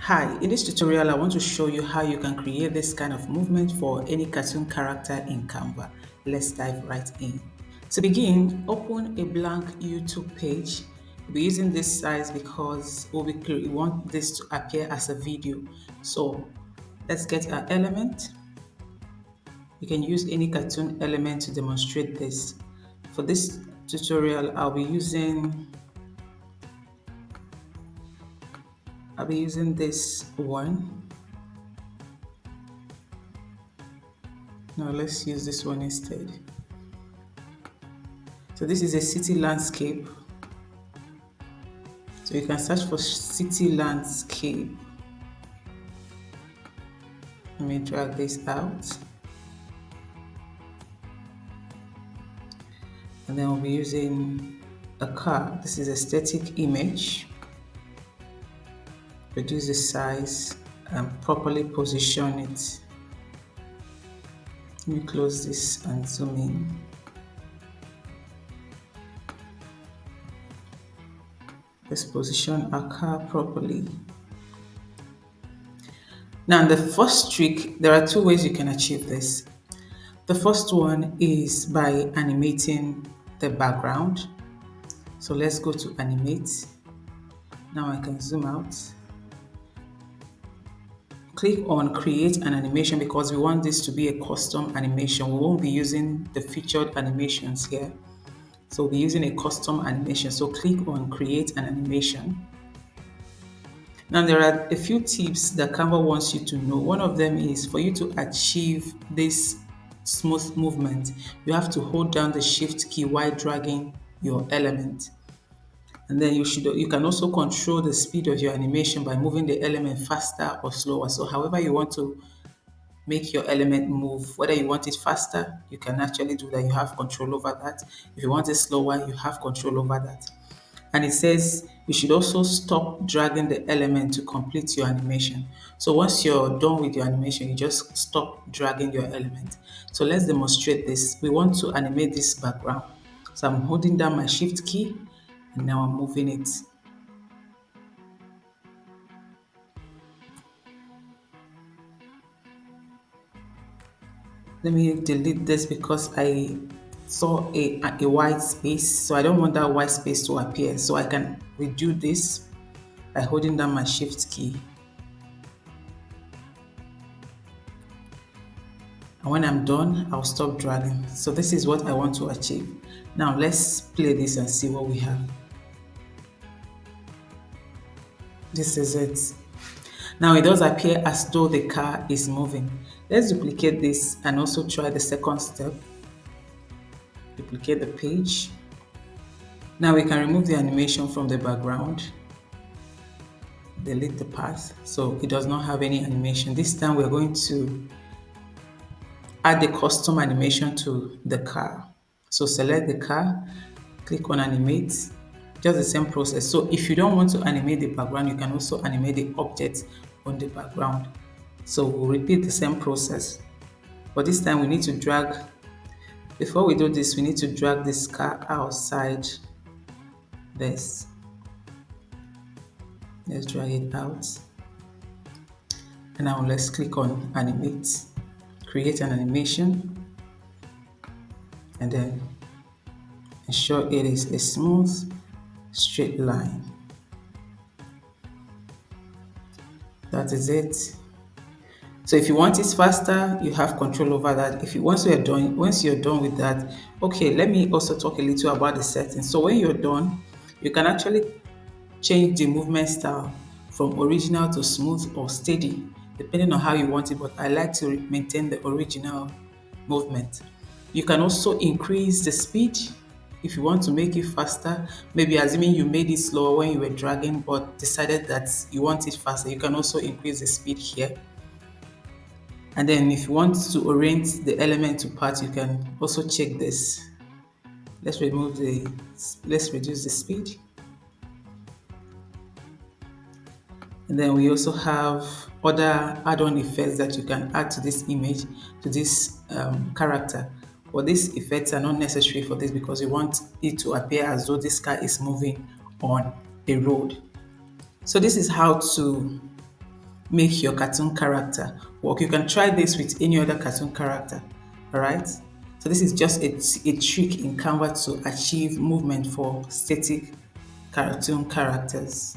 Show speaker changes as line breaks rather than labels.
Hi, in this tutorial I want to show you how you can create this kind of movement for any cartoon character in Canva. Let's dive right in. To begin, open a blank YouTube page. We'll be using this size because we want this to appear as a video. So let's get our element. You can use any cartoon element to demonstrate this. For this tutorial, I'll be using this one. Now let's use this one instead. So this is a city landscape. So you can search for city landscape. Let me drag this out. And then we'll be using a car. This is a static image. Reduce the size and properly position it. Let me close this and zoom in. Let's position our car properly. Now, the first trick, there are two ways you can achieve this. The first one is by animating the background. So let's go to animate. Now I can zoom out. Click on create an animation because we want this to be a custom animation. We won't be using the featured animations here. So we'll be using a custom animation. So click on create an animation. Now there are a few tips that Canva wants you to know. One of them is for you to achieve this smooth movement, you have to hold down the shift key while dragging your element. And then you can also control the speed of your animation by moving the element faster or slower. So however you want to make your element move, whether you want it faster, you can actually do that. You have control over that. If you want it slower, you have control over that. And it says you should also stop dragging the element to complete your animation. So once you're done with your animation, you just stop dragging your element. So let's demonstrate this. We want to animate this background. So I'm holding down my shift key and now I'm moving it. Let me delete this because I saw a white space. So I don't want that white space to appear. So I can redo this by holding down my shift key. And when I'm done, I'll stop dragging. So this is what I want to achieve. Now let's play this and see what we have. This is it. Now it does appear as though the car is moving. Let's duplicate this and also try the second step. Duplicate the page. Now we can remove the animation from the background. Delete the path so it does not have any animation. This time we're going to add the custom animation to the car. So select the car, click on animate, just the same process. So if you don't want to animate the background, you can also animate the object on the background. So we'll repeat the same process. But this time we need to drag, before we do this, we need to drag this car outside this. Let's drag it out. And now let's click on animate, create an animation, and then ensure it is a smooth, straight line. That is it. So if you want it faster, you have control over that. Once you're done with that, okay, let me also talk a little about the settings. So when you're done, you can actually change the movement style from original to smooth or steady, depending on how you want it, but I like to maintain the original movement. You can also increase the speed if you want to make it faster. Maybe assuming you made it slower when you were dragging, but decided that you want it faster, you can also increase the speed here. And then if you want to orient the element to parts, you can also check this. Let's reduce the speed. And then we also have other add-on effects that you can add to this image, to this character. But these effects are not necessary for this because we want it to appear as though this car is moving on a road. So this is how to make your cartoon character work. You can try this with any other cartoon character, all right? So this is just a trick in Canva to achieve movement for static cartoon characters.